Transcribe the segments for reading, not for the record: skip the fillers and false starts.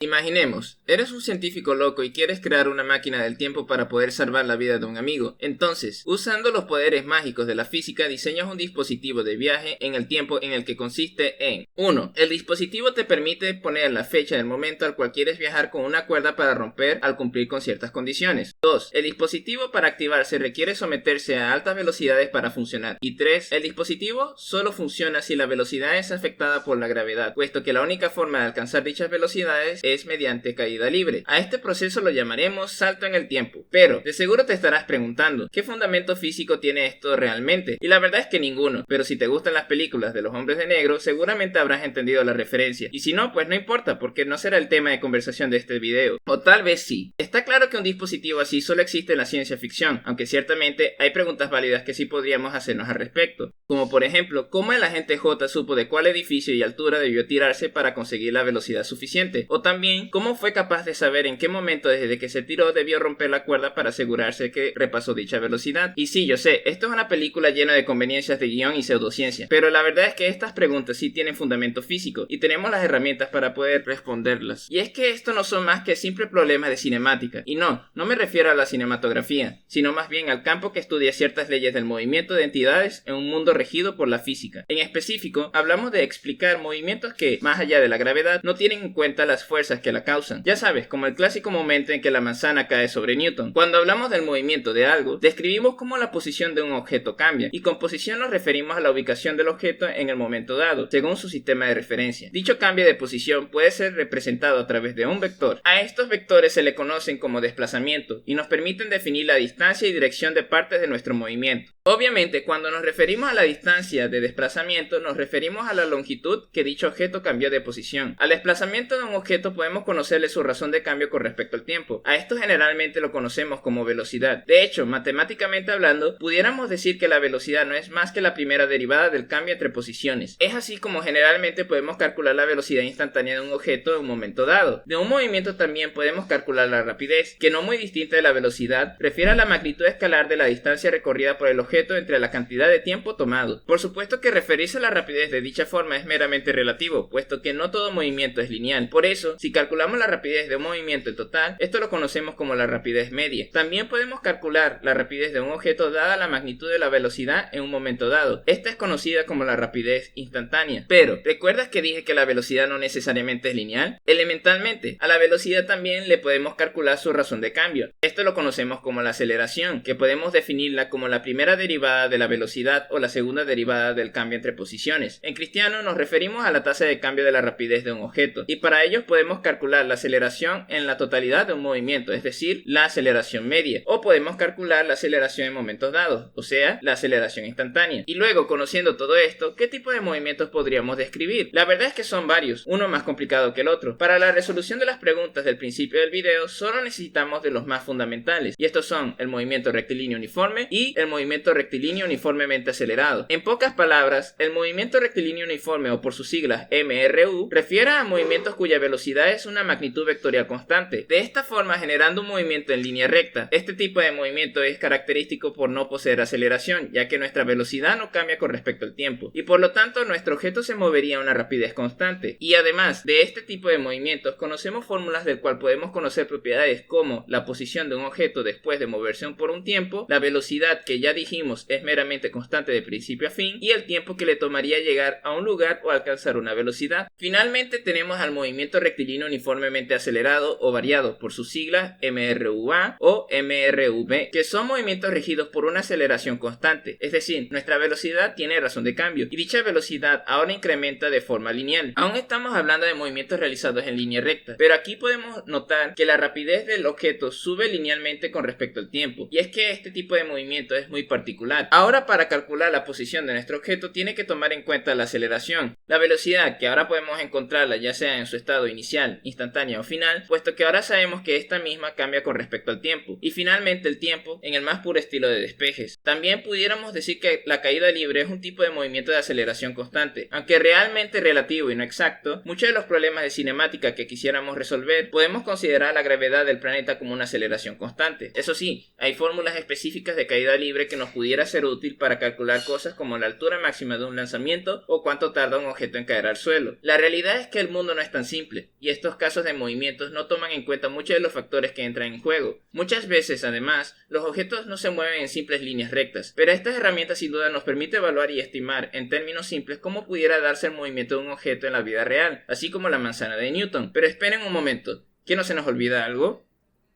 Imaginemos, eres un científico loco y quieres crear una máquina del tiempo para poder salvar la vida de un amigo. Entonces, usando los poderes mágicos de la física, diseñas un dispositivo de viaje en el tiempo en el que consiste en 1. El dispositivo te permite poner la fecha del momento al cual quieres viajar con una cuerda para romper al cumplir con ciertas condiciones. 2. El dispositivo para activarse requiere someterse a altas velocidades para funcionar. Y 3. El dispositivo solo funciona si la velocidad es afectada por la gravedad, puesto que la única forma de alcanzar dichas velocidades es mediante caída libre. A este proceso lo llamaremos salto en el tiempo. Pero, de seguro te estarás preguntando, ¿qué fundamento físico tiene esto realmente? Y la verdad es que ninguno, pero si te gustan las películas de los hombres de negro, seguramente habrás entendido la referencia. Y si no, pues no importa, porque no será el tema de conversación de este video. O tal vez sí. Está claro que un dispositivo así solo existe en la ciencia ficción, aunque ciertamente hay preguntas válidas que sí podríamos hacernos al respecto. Como por ejemplo, ¿cómo el agente J supo de cuál edificio y altura debió tirarse para conseguir la velocidad suficiente? O también, ¿cómo fue capaz de saber en qué momento desde que se tiró debió romper la cuerda para asegurarse que repasó dicha velocidad? Y sí, yo sé, esto es una película llena de conveniencias de guión y pseudociencia, pero la verdad es que estas preguntas sí tienen fundamento físico y tenemos las herramientas para poder responderlas. Y es que esto no son más que simples problemas de cinemática. Y no me refiero a la cinematografía, sino más bien al campo que estudia ciertas leyes del movimiento de entidades en un mundo regido por la física. En específico, hablamos de explicar movimientos que, más allá de la gravedad, no tienen en cuenta las fuerzas que la causan. Ya sabes, como el clásico momento en que la manzana cae sobre Newton. Cuando hablamos del movimiento de algo, describimos cómo la posición de un objeto cambia, y con posición nos referimos a la ubicación del objeto en el momento dado, según su sistema de referencia. Dicho cambio de posición puede ser representado a través de un vector. A estos vectores se le conocen como desplazamiento, y nos permiten definir la distancia y dirección de partes de nuestro movimiento. Obviamente, cuando nos referimos a la distancia de desplazamiento, nos referimos a la longitud que dicho objeto cambió de posición. Al desplazamiento de un objeto podemos conocerle su razón de cambio con respecto al tiempo. A esto generalmente lo conocemos como velocidad. De hecho, matemáticamente hablando, pudiéramos decir que la velocidad no es más que la primera derivada del cambio entre posiciones. Es así como generalmente podemos calcular la velocidad instantánea de un objeto en un momento dado. De un movimiento también podemos calcular la rapidez, que no muy distinta de la velocidad, refiere a la magnitud escalar de la distancia recorrida por el objeto entre la cantidad de tiempo tomado. Por supuesto que referirse a la rapidez de dicha forma es meramente relativo, puesto que no todo movimiento es lineal. Por eso, si calculamos la rapidez de un movimiento en total, esto lo conocemos como la rapidez media. También podemos calcular la rapidez de un objeto dada la magnitud de la velocidad en un momento dado. Esta es conocida como la rapidez instantánea. Pero, ¿recuerdas que dije que la velocidad no necesariamente es lineal? Elementalmente, a la velocidad también le podemos calcular su razón de cambio. Esto lo conocemos como la aceleración, que podemos definirla como la primera derivada de la velocidad o la segunda derivada del cambio entre posiciones. En cristiano nos referimos a la tasa de cambio de la rapidez de un objeto, y para ello podemos calcular la aceleración en la totalidad de un movimiento, es decir, la aceleración media, o podemos calcular la aceleración en momentos dados, o sea, la aceleración instantánea. Y luego, conociendo todo esto, ¿qué tipo de movimientos podríamos describir? La verdad es que son varios, uno más complicado que el otro. Para la resolución de las preguntas del principio del video, solo necesitamos de los más fundamentales, y estos son el movimiento rectilíneo uniforme y el movimiento rectilíneo uniformemente acelerado. En pocas palabras, el movimiento rectilíneo uniforme, o por sus siglas MRU, refiere a movimientos cuya velocidad es una magnitud vectorial constante, de esta forma generando un movimiento en línea recta. Este tipo de movimiento es característico por no poseer aceleración, ya que nuestra velocidad no cambia con respecto al tiempo, y por lo tanto nuestro objeto se movería a una rapidez constante. Y además de este tipo de movimientos, conocemos fórmulas del cual podemos conocer propiedades como la posición de un objeto después de moverse por un tiempo, la velocidad que ya dijimos es meramente constante de principio a fin, y el tiempo que le tomaría llegar a un lugar o alcanzar una velocidad. Finalmente tenemos al movimiento rectilíneo uniformemente acelerado o variado, por sus siglas MRUA o MRV, que son movimientos regidos por una aceleración constante, es decir, nuestra velocidad tiene razón de cambio, y dicha velocidad ahora incrementa de forma lineal. Aún estamos hablando de movimientos realizados en línea recta, pero aquí podemos notar que la rapidez del objeto sube linealmente con respecto al tiempo, y es que este tipo de movimiento es muy particular. Ahora, para calcular la posición de nuestro objeto tiene que tomar en cuenta la aceleración, la velocidad, que ahora podemos encontrarla ya sea en su estado inicial, instantánea o final, puesto que ahora sabemos que esta misma cambia con respecto al tiempo, y finalmente el tiempo en el más puro estilo de despejes. También pudiéramos decir que la caída libre es un tipo de movimiento de aceleración constante, aunque realmente relativo y no exacto. Muchos de los problemas de cinemática que quisiéramos resolver podemos considerar la gravedad del planeta como una aceleración constante. Eso sí, hay fórmulas específicas de caída libre que nos pudiera ser útil para calcular cosas como la altura máxima de un lanzamiento o cuánto tarda un objeto en caer al suelo. La realidad es que el mundo no es tan simple, y y estos casos de movimientos no toman en cuenta muchos de los factores que entran en juego. Muchas veces, además, los objetos no se mueven en simples líneas rectas, pero estas herramientas sin duda nos permiten evaluar y estimar en términos simples cómo pudiera darse el movimiento de un objeto en la vida real, así como la manzana de Newton. Pero esperen un momento, ¿que no se nos olvida algo?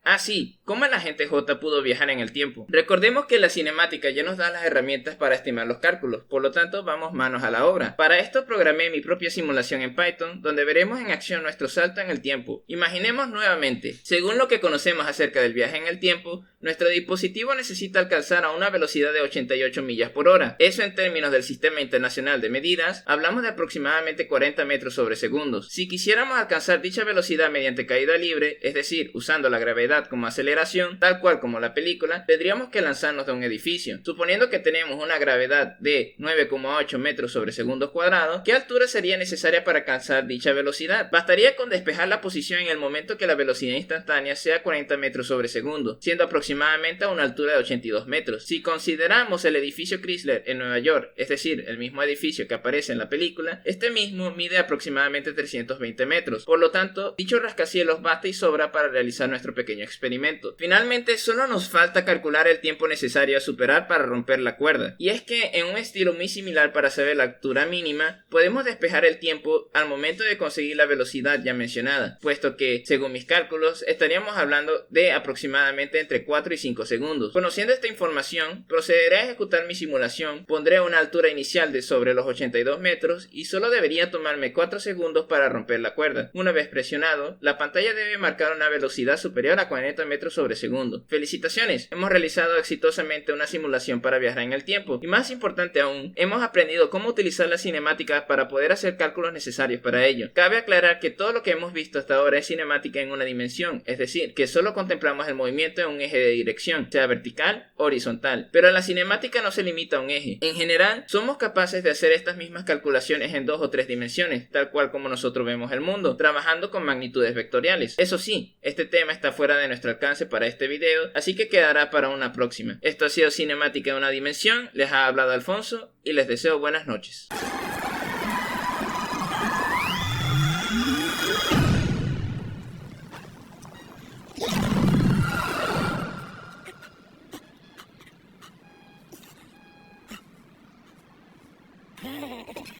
Ah, sí, ¿cómo el agente J pudo viajar en el tiempo? Recordemos que la cinemática ya nos da las herramientas para estimar los cálculos, por lo tanto vamos manos a la obra. Para esto programé mi propia simulación en Python, donde veremos en acción nuestro salto en el tiempo. Imaginemos nuevamente, según lo que conocemos acerca del viaje en el tiempo, nuestro dispositivo necesita alcanzar a una velocidad de 88 millas por hora. Eso en términos del Sistema Internacional de Medidas, hablamos de aproximadamente 40 metros sobre segundos. Si quisiéramos alcanzar dicha velocidad mediante caída libre, es decir, usando la gravedad como aceleración, tal cual como la película, tendríamos que lanzarnos de un edificio. Suponiendo que tenemos una gravedad de 9,8 metros sobre segundos cuadrados, ¿qué altura sería necesaria para alcanzar dicha velocidad? Bastaría con despejar la posición en el momento que la velocidad instantánea sea 40 metros sobre segundo, siendo aproximadamente a una altura de 82 metros. Si consideramos el edificio Chrysler en Nueva York, es decir, el mismo edificio que aparece en la película, este mismo mide aproximadamente 320 metros. Por lo tanto, dicho rascacielos basta y sobra para realizar nuestro pequeño experimento. Finalmente, solo nos falta calcular el tiempo necesario a superar para romper la cuerda. Y es que, en un estilo muy similar para saber la altura mínima, podemos despejar el tiempo al momento de conseguir la velocidad ya mencionada, puesto que, según mis cálculos, estaríamos hablando de aproximadamente entre 4 y 5 segundos. Conociendo esta información, procederé a ejecutar mi simulación, pondré una altura inicial de sobre los 82 metros y solo debería tomarme 4 segundos para romper la cuerda. Una vez presionado, la pantalla debe marcar una velocidad superior a 40 metros sobre segundo. ¡Felicitaciones! Hemos realizado exitosamente una simulación para viajar en el tiempo y, más importante aún, hemos aprendido cómo utilizar la cinemática para poder hacer cálculos necesarios para ello. Cabe aclarar que todo lo que hemos visto hasta ahora es cinemática en una dimensión, es decir, que solo contemplamos el movimiento en un eje de dirección, sea vertical o horizontal, pero la cinemática no se limita a un eje. En general, somos capaces de hacer estas mismas calculaciones en 2 o 3 dimensiones, tal cual como nosotros vemos el mundo, trabajando con magnitudes vectoriales. Eso sí, este tema está fuera de nuestro alcance para este video, así que quedará para una próxima. Esto ha sido Cinemática en una dimensión, les ha hablado Alfonso y les deseo buenas noches.